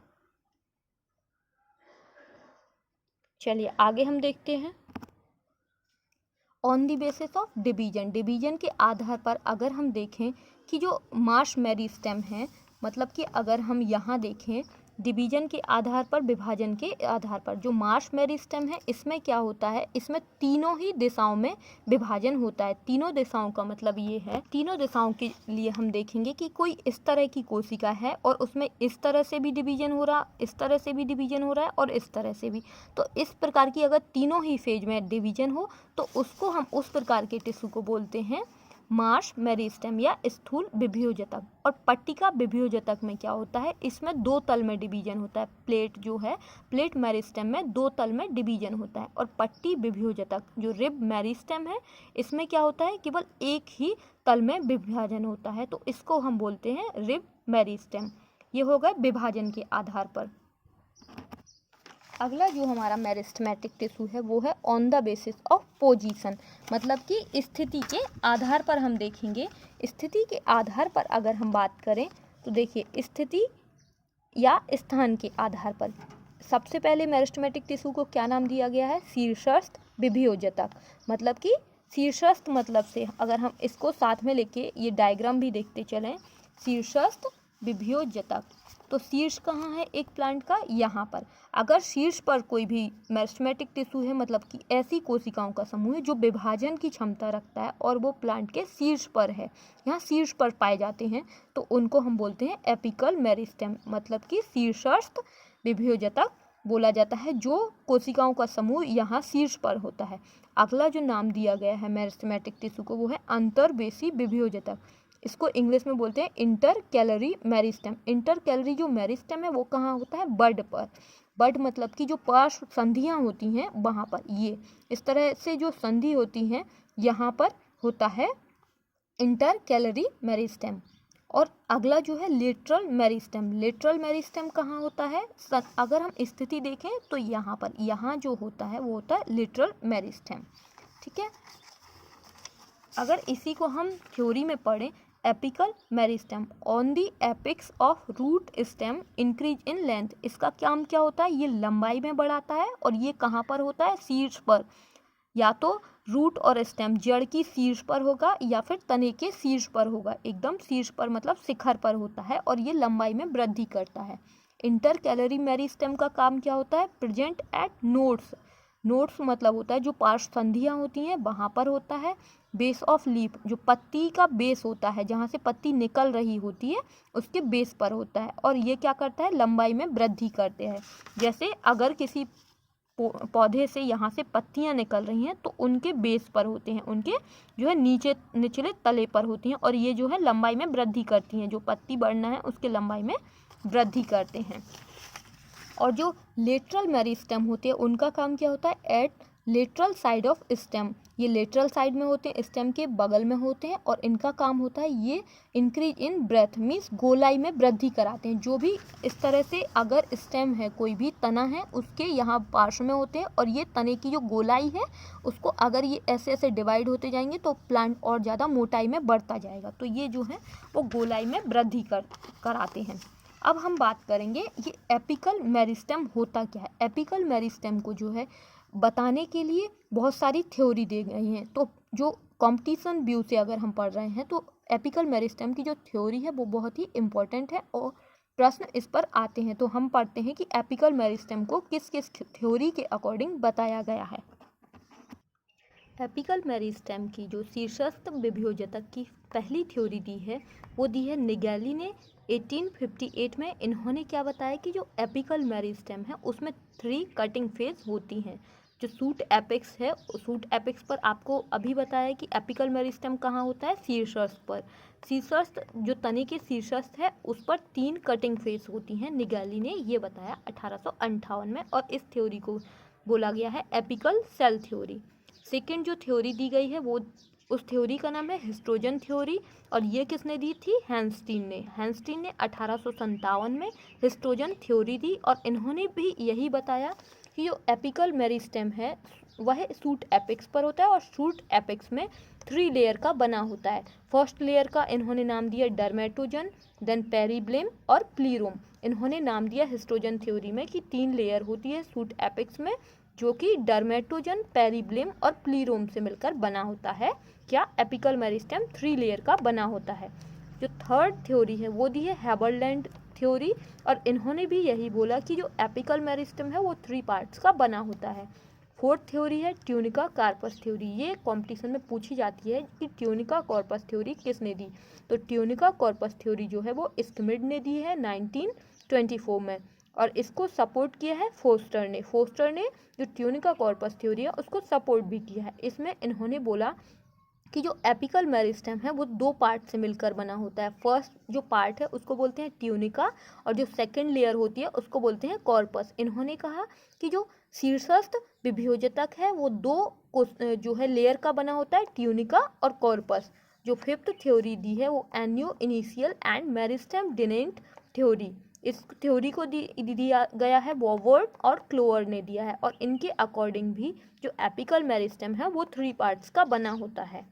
चलिए आगे हम देखते हैं। On the basis of division, division के आधार पर अगर हम देखें कि जो मार्श मेरिस्टेम है, मतलब कि अगर हम यहाँ देखें डिवीजन के आधार पर, विभाजन के आधार पर, जो मार्श मेरिस्टेम है इसमें क्या होता है, इसमें तीनों ही दिशाओं में विभाजन होता है। तीनों दिशाओं का मतलब ये है, तीनों दिशाओं के लिए हम देखेंगे कि कोई इस तरह की कोशिका है और उसमें इस तरह से भी डिवीजन हो रहा, इस तरह से भी डिवीजन हो रहा है और इस तरह से भी। तो इस प्रकार की अगर तीनों ही फेज में डिवीजन हो तो उसको हम उस प्रकार के टिश्यू को बोलते हैं मार्श मेरिस्टेम या स्थूल विभेदजतक। और पट्टिका विभेदजतक में क्या होता है, इसमें 2 तल में डिवीजन होता है। प्लेट जो है, प्लेट मेरिस्टेम में 2 तल में डिवीजन होता है। और पट्टी विभेदजतक जो रिब मेरिस्टेम है, इसमें क्या होता है, केवल एक ही तल में विभाजन होता है, तो इसको हम बोलते हैं रिब मेरिस्टेम। ये हो गए विभाजन के आधार पर। अगला जो हमारा मेरिस्टेमेटिक टिश्यू है वो है on the basis of position, मतलब कि स्थिति के आधार पर हम देखेंगे। स्थिति के आधार पर अगर हम बात करें तो देखिए, स्थिति या स्थान के आधार पर सबसे पहले मेरिस्टेमेटिक टिश्यू को क्या नाम दिया गया है, शीर्षस्थ विभेदजतक। मतलब कि शीर्षस्थ मतलब से अगर हम इसको साथ में लेके ये डायग्राम भी देखते चलें, शीर्षस्थ विभेदजतक, तो शीर्ष कहाँ है एक प्लांट का, यहाँ पर। अगर शीर्ष पर कोई भी मेरिस्टेमेटिक टिश्यू है, मतलब कि ऐसी कोशिकाओं का समूह है जो विभाजन की क्षमता रखता है और वो प्लांट के शीर्ष पर है, यहाँ शीर्ष पर पाए जाते हैं, तो उनको हम बोलते हैं एपिकल मेरिस्टेम, मतलब कि शीर्षस्थ विभेदजतक बोला जाता है जो कोशिकाओं का समूह यहाँ शीर्ष पर होता है। अगला जो नाम दिया गया है मेरिस्टेमेटिक टिश्यू को वो है अंतर्वेशी विभेदजतक। इसको इंग्लिश में बोलते हैं inter calorie meristem. Inter calorie जो मेरिस्टेम है वो कहाँ होता है, बड पर। बड मतलब कि जो पार्श्व संधियाँ होती हैं वहाँ पर, ये इस तरह से जो संधि होती हैं यहाँ पर होता है इंटर कैलरी मेरिस्टेम। और अगला जो है लेटरल मेरिस्टेम। लेटरल मेरिस्टेम कहाँ होता है, अगर हम स्थिति देखें तो यहाँ पर, यहाँ जो होता है वो होता है लेटरल मेरिस्टेम। ठीक है, अगर इसी को हम थ्योरी में पढ़ें, apical meristem on the apex of root stem increase in length. इसका काम क्या होता है, ये लंबाई में बढ़ाता है और ये कहाँ पर होता है, शीर्ष पर। या तो रूट और स्टेम जड़ की शीर्ष पर होगा या फिर तने के शीर्ष पर होगा, एकदम शीर्ष पर मतलब शिखर पर होता है, और ये लंबाई में वृद्धि करता है। इंटर कैलरी मेरिस्टेम का काम क्या होता है, प्रेजेंट एट नोड्स। नोड्स मतलब होता है जो पार्श्व संधियाँ होती हैं वहाँ पर होता है। बेस ऑफ लीफ, जो पत्ती का बेस होता है, जहाँ से पत्ती निकल रही होती है उसके बेस पर होता है, और ये क्या करता है, लंबाई में वृद्धि करते हैं। जैसे अगर किसी पौधे से यहाँ से पत्तियाँ निकल रही हैं तो उनके बेस पर होते हैं, उनके जो है निचले तले पर होती हैं, और ये जो है लंबाई में वृद्धि करती हैं, जो पत्ती बढ़ना है उसके लंबाई में वृद्धि करते हैं। और जो लेटरल मेरिस्टेम होते हैं उनका काम क्या होता है, at lateral side of stem, ये लेटरल साइड में होते हैं, स्टेम के बगल में होते हैं और इनका काम होता है ये इंक्रीज इन ब्रेथ मीन्स गोलाई में वृद्धि कराते हैं। जो भी इस तरह से अगर स्टेम है, कोई भी तना है, उसके यहाँ पार्श्व में होते हैं और ये तने की जो गोलाई है उसको अगर ये ऐसे ऐसे डिवाइड होते जाएंगे तो प्लांट और ज़्यादा मोटाई में बढ़ता जाएगा। तो ये जो है वो गोलाई में वृद्धि कराते हैं। अब हम बात करेंगे ये एपिकल मेरिस्टेम होता क्या है। एपिकल मेरिस्टेम को जो है बताने के लिए बहुत सारी थ्योरी दी गई हैं। तो जो कॉम्पिटिशन व्यू से अगर हम पढ़ रहे हैं तो एपिकल मेरिस्टेम की जो थ्योरी है वो बहुत ही इम्पोर्टेंट है और प्रश्न इस पर आते हैं। तो हम पढ़ते हैं कि एपिकल मेरिस्टेम को किस किस थ्योरी के अकॉर्डिंग बताया गया है। एपिकल मेरिस्टेम की जो शीर्षस्थ विभेदक की पहली थ्योरी दी है वो दी है निगेली ने 1858 में। इन्होंने क्या बताया कि जो एपिकल मेरिस्टेम है उसमें 3 कटिंग फेज होती हैं। जो सूट एपेक्स है, सूट एपेक्स पर आपको अभी बताया कि एपिकल मेरिस्टेम कहाँ होता है, शीर्षस्थ पर। शीर्षस्थ जो तने के शीर्षस्थ है उस पर 3 कटिंग फेज होती हैं। निगेली ने ये बताया 1858 में और इस थ्योरी को बोला गया है एपिकल सेल थ्योरी। सेकेंड जो थ्योरी दी गई है वो उस थ्योरी का नाम है हिस्टोजन थ्योरी और ये किसने दी थी, हैंस्टीन ने। हैंस्टीन ने 1857 में हिस्टोजन थ्योरी दी और इन्होंने भी यही बताया कि जो एपिकल मेरिस्टेम है वह सूट एपेक्स पर होता है और सूट एपेक्स में 3 लेयर का बना होता है। फर्स्ट लेयर का इन्होंने नाम दिया डर्मेटोजन, देन पेरिब्लेम और प्लीरोम। इन्होंने नाम दिया हिस्टोजन थ्योरी में कि 3 लेयर होती है सूट एपेक्स में जो कि डर्मेटोजन, पेरिब्लेम और प्लीरोम से मिलकर बना होता है। क्या एपिकल मेरिस्टेम 3 लेयर का बना होता है। जो थर्ड थ्योरी है वो दी है हैबरलैंड थ्योरी और इन्होंने भी यही बोला कि जो एपिकल मेरिस्टेम है वो 3 पार्ट्स का बना होता है। फोर्थ थ्योरी है ट्यूनिका कार्पस थ्योरी। ये कॉम्पिटिशन में पूछी जाती है कि ट्यूनिका कॉर्पस थ्योरी किसने दी। तो ट्यूनिका कॉर्पस थ्योरी जो है वो स्किमिड ने दी है 1924 में और इसको सपोर्ट किया है फोस्टर ने। फोस्टर ने जो ट्यूनिका कॉर्पस थ्योरी है उसको सपोर्ट भी किया है। इसमें इन्होंने बोला कि जो एपिकल मेरिस्टेम है वो 2 पार्ट से मिलकर बना होता है। फर्स्ट जो पार्ट है उसको बोलते हैं ट्यूनिका और जो सेकंड लेयर होती है उसको बोलते हैं कॉर्पस। इन्होंने कहा कि जो शीर्षस्थ विभेदक है वो 2 जो है लेयर का बना होता है, ट्यूनिका और कॉर्पस। जो फिफ्थ थ्योरी दी है वो एन्यो इनिशियल एंड मेरिस्टेम डिनेंट थ्योरी। इस थ्योरी को दिया गया है वॉवर्ड और क्लोअर ने दिया है और इनके अकॉर्डिंग भी जो एपिकल मेरिस्टेम है वो 3 पार्ट्स का बना होता है।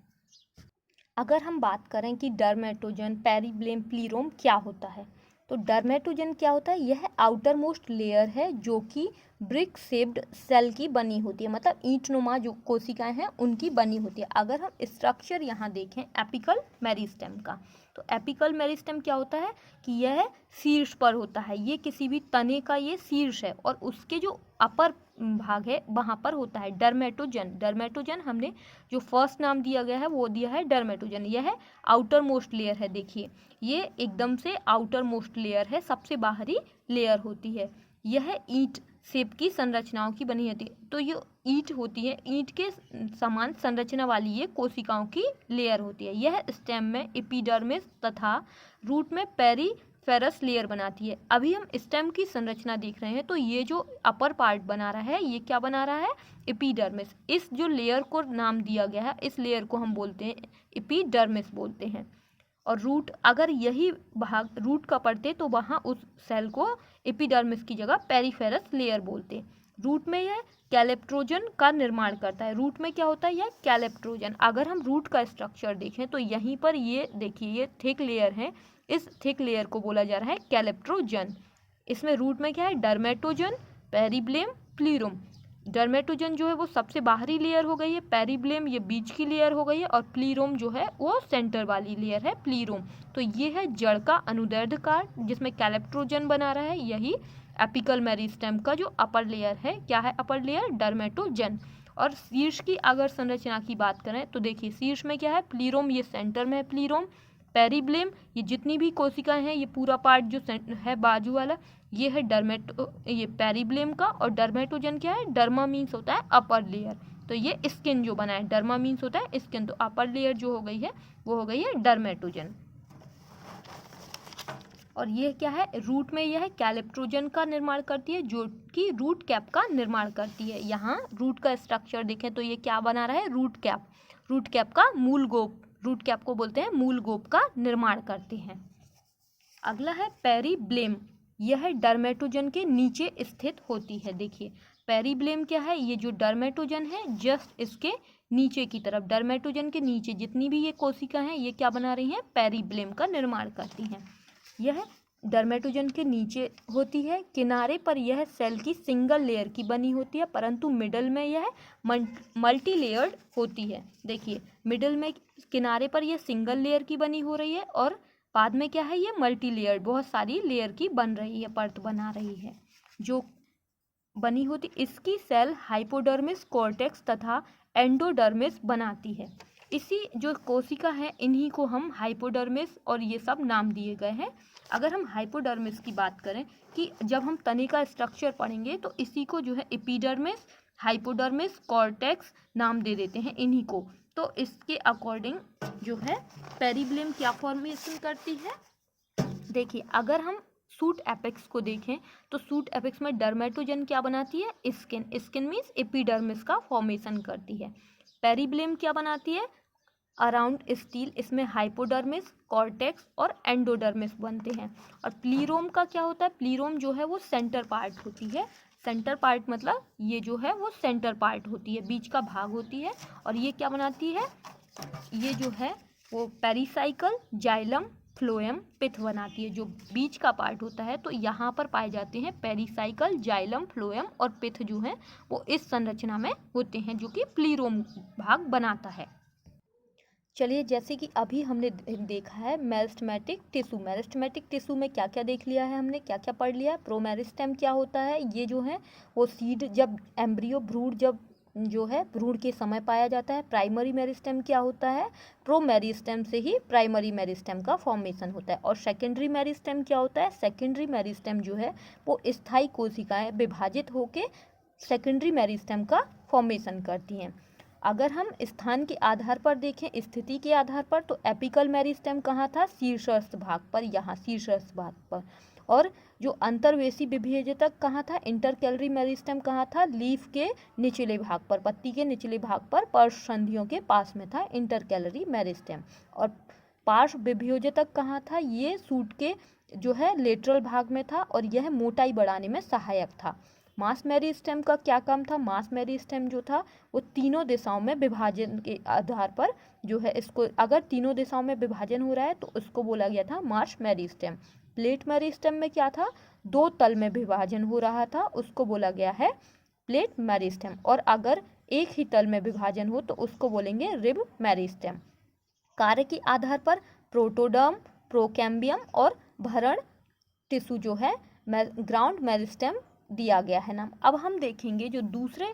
अगर हम बात करें कि डर्मेटोजन, पेरिब्लेम, प्लीरोम क्या होता है तो डर्मेटोजन क्या होता है, यह आउटर मोस्ट लेयर है जो कि ब्रिक शेप्ड सेल की बनी होती है, मतलब ईंटनुमा जो कोशिकाएं हैं उनकी बनी होती है। अगर हम स्ट्रक्चर यहाँ देखें एपिकल मेरिस्टेम का तो एपिकल मेरिस्टेम क्या होता है कि यह शीर्ष पर होता है। ये किसी भी तने का ये शीर्ष है और उसके जो अपर भाग है वहाँ पर होता है डर्मेटोजन। डर्मेटोजन हमने जो फर्स्ट नाम दिया गया है वो दिया है डर्मेटोजन। यह आउटर मोस्ट लेयर है। देखिए ये एकदम से आउटर मोस्ट लेयर है, सबसे बाहरी लेयर होती है। यह ईंट शेप की संरचनाओं की बनी होती है। तो ये ईंट होती है, ईंट के समान संरचना वाली ये कोशिकाओं की लेयर होती है। यह स्टेम में एपिडर्मिस तथा रूट में पेरीफेरस लेयर बनाती है। अभी हम स्टेम की संरचना देख रहे हैं तो ये जो अपर पार्ट बना रहा है ये क्या बना रहा है, एपिडर्मिस। इस जो लेयर को नाम दिया गया है इस लेयर को हम बोलते हैं एपिडर्मिस बोलते हैं। और रूट अगर यही भाग रूट का पढ़ते तो वहाँ उस सेल को एपिडर्मिस की जगह पेरीफेरस लेयर बोलते। रूट में यह कैलेप्ट्रोजन का निर्माण करता है। रूट में क्या होता है, यह कैलेप्ट्रोजन। अगर हम रूट का स्ट्रक्चर देखें तो यहीं पर ये देखिए ये थिक लेयर है, इस थिक लेयर को बोला जा रहा है कैलेप्ट्रोजन। इसमें रूट में क्या है, डर्मेटोजन, पेरिब्लेम, प्लीरोम। डर्मेटोजन जो है वो सबसे बाहरी लेयर हो गई है, पेरिब्लेम ये बीच की लेयर हो गई है और प्लीरोम जो है वो सेंटर वाली लेयर है, प्लीरोम। तो ये है जड़ का अनुदैर्ध्य कार्ड जिसमें कैलेप्ट्रोजन बना रहा है। यही एपिकल मेरिस्टेम का जो अपर लेयर है, क्या है अपर लेयर, डर्मेटोजन। और शीर्ष की अगर संरचना की बात करें तो देखिए शीर्ष में क्या है, प्लीरोम ये सेंटर में है, प्लीरोम। पेरिब्लेम ये जितनी भी कोशिकाएं हैं ये पूरा पार्ट जो है बाजू वाला ये है ये पेरिब्लेम का। और डर्मेटोजन क्या है, डर्मा मीन्स होता है अपर लेयर। तो ये स्किन जो बना है, डर्मा मीन्स होता है स्किन, तो अपर लेयर जो हो गई है वो हो गई है डर्मेटोजन। और ये क्या है, रूट में यह कैलेप्ट्रोजन का निर्माण करती है जो कि रूट कैप का निर्माण करती है। यहाँ रूट का स्ट्रक्चर देखें तो ये क्या बना रहा है, रूट कैप। रूट कैप का मूल गोप, रूट कैप को बोलते हैं मूल गोप का निर्माण करते हैं। अगला है पेरिब्लेम, यह डर्मेटोजन के नीचे स्थित होती है। देखिए पेरिब्लेम क्या है, ये जो डर्मेटोजन है जस्ट इसके नीचे की तरफ, डर्मेटोजन के नीचे जितनी भी ये कोशिका हैं ये क्या बना रही हैं, पेरिब्लेम का निर्माण करती हैं। यह डर्मेटोजन के नीचे होती है, किनारे पर यह सेल की सिंगल लेयर की बनी होती है, परंतु मिडल में यह मल्टी लेयर्ड होती है। देखिए मिडल में किनारे पर यह सिंगल लेयर की बनी हो रही है और बाद में क्या है, ये मल्टी लेयर्ड बहुत सारी लेयर की बन रही है, परत बना रही है जो बनी होती। इसकी सेल हाइपोडर्मिस, कॉर्टेक्स तथा एंडोडर्मिस बनाती है। इसी जो कोशिका है इन्हीं को हम हाइपोडर्मिस और ये सब नाम दिए गए हैं। अगर हम हाइपोडर्मिस की बात करें कि जब हम तने का स्ट्रक्चर पढ़ेंगे तो इसी को जो है एपिडर्मिस, हाइपोडर्मिस, कॉर्टेक्स नाम दे देते हैं इन्हीं को। तो इसके अकॉर्डिंग जो है पेरिब्लेम क्या फॉर्मेशन करती है। देखिए अगर हम सूट एपेक्स को देखें तो सूट एपेक्स में डर्मेटोजन क्या बनाती है, स्किन। स्किन मीन्स एपिडर्मिस का फॉर्मेशन करती है। पेरिब्लेम क्या बनाती है, अराउंड स्टील, इसमें हाइपोडर्मिस, कॉर्टेक्स और एंडोडर्मिस बनते हैं। और प्लीरोम का क्या होता है, प्लीरोम जो है वो सेंटर पार्ट होती है। सेंटर पार्ट मतलब ये जो है वो सेंटर पार्ट होती है, बीच का भाग होती है। और ये क्या बनाती है, ये जो है वो पेरिसाइकल, जाइलम, फ्लोएम, पिथ बनाती है, जो बीच का पार्ट होता है। तो यहाँ पर पाए जाते हैं पेरिसाइकल, जाइलम, फ्लोएम और पिथ जो है वो इस संरचना में होते हैं जो कि प्लीरोम भाग बनाता है। चलिए जैसे कि अभी हमने देखा है मेरिस्टेमेटिक टिश्यू, मेरिस्टेमेटिक टिश्यू में क्या क्या देख लिया है हमने, क्या क्या पढ़ लिया है। प्रोमेरिस्टेम क्या होता है, ये जो है वो सीड जब एम्ब्रियो भ्रूण जब जो है भ्रूण के समय पाया जाता है। प्राइमरी मेरिस्टेम क्या होता है, प्रोमेरिस्टेम से ही प्राइमरी मेरिस्टेम का फॉर्मेशन होता है। और सेकेंडरी मेरिस्टेम क्या होता है, सेकेंडरी मेरिस्टेम जो है वो स्थायी कोशिकाएं विभाजित होकर सेकेंडरी मेरिस्टेम का फॉर्मेशन करती हैं। अगर हम स्थान के आधार पर देखें, स्थिति के आधार पर, तो एपिकल मेरिस्टेम कहाँ था, शीर्षस्थ भाग पर, यहाँ शीर्षस्थ भाग पर। और जो अंतर्वेशी विभेदक कहाँ था, इंटरकैलरी मेरिस्टेम कहाँ था, लीफ के निचले भाग पर, पत्ती के निचले भाग पर पार्श्व संधियों के पास में था इंटरकैलरी मेरिस्टेम। और पार्श्व विभेदक कहाँ था, ये सूट के जो है लेटरल भाग में था और यह मोटाई बढ़ाने में सहायक था। मास मेरिस्टेम का क्या काम था, मास मेरिस्टेम जो था वो तीनों दिशाओं में विभाजन के आधार पर जो है इसको, अगर तीनों दिशाओं में विभाजन हो रहा है तो उसको बोला गया था मास मेरिस्टेम। प्लेट मेरिस्टेम में क्या था, दो तल में विभाजन हो रहा था, उसको बोला गया है प्लेट मेरिस्टेम। और अगर एक ही तल में विभाजन हो तो उसको बोलेंगे रिब मेरिस्टेम। कार्य के आधार पर प्रोटोडर्म, प्रोकैम्बियम और भरण टिश्यू जो है ग्राउंड मेरिस्टेम दिया गया है नाम। अब हम देखेंगे जो दूसरे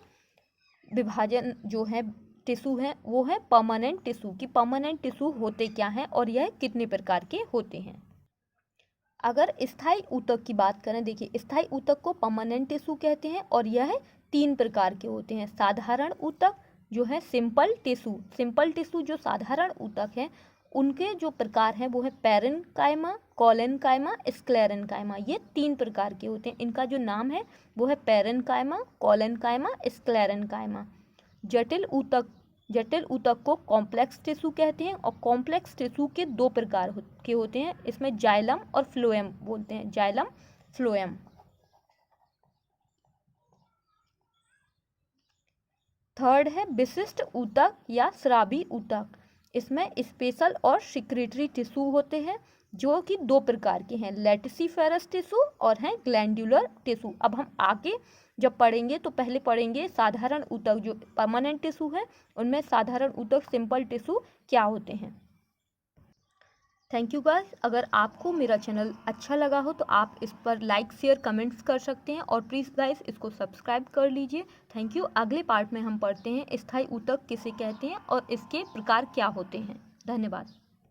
विभाजन जो है टिश्यू है वो है परमानेंट टिश्यू की परमानेंट टिश्यू होते क्या हैं और यह कितने प्रकार के होते हैं। अगर स्थायी ऊतक की बात करें, देखिए स्थायी ऊतक को परमानेंट टिश्यू कहते हैं और यह 3 प्रकार के होते हैं। साधारण ऊतक जो है सिंपल टिश्यू, सिंपल टिश्यू जो साधारण ऊतक है उनके जो प्रकार हैं वो है पैरेन्काइमा, कोलेन्काइमा, स्क्लेरेन्काइमा। ये 3 प्रकार के होते हैं। इनका जो नाम है वो है पैरेन्काइमा, कोलेन्काइमा, स्क्लेरेन्काइमा। जटिल ऊतक को कॉम्प्लेक्स टिश्यू कहते हैं और कॉम्प्लेक्स टिश्यू के 2 प्रकार के होते हैं, इसमें जाइलम और फ्लोएम बोलते हैं, जाइलम, फ्लोएम। थर्ड है विशिष्ट ऊतक या स्रावी ऊतक, इसमें स्पेशल और सिक्रेटरी टिश्यू होते हैं जो कि 2 प्रकार के हैं, लेटिसिफेरस टिश्यू और हैं ग्लैंडुलर टिश्यू। अब हम आगे जब पढ़ेंगे तो पहले पढ़ेंगे साधारण ऊतक जो परमानेंट टिश्यू है उनमें साधारण ऊतक सिंपल टिश्यू क्या होते हैं। थैंक यू गाइस, अगर आपको मेरा चैनल अच्छा लगा हो तो आप इस पर लाइक, शेयर, कमेंट्स कर सकते हैं और प्लीज़ गाइस इसको सब्सक्राइब कर लीजिए। Thank you. अगले पार्ट में हम पढ़ते हैं स्थायी ऊतक किसे कहते हैं और इसके प्रकार क्या होते हैं। धन्यवाद।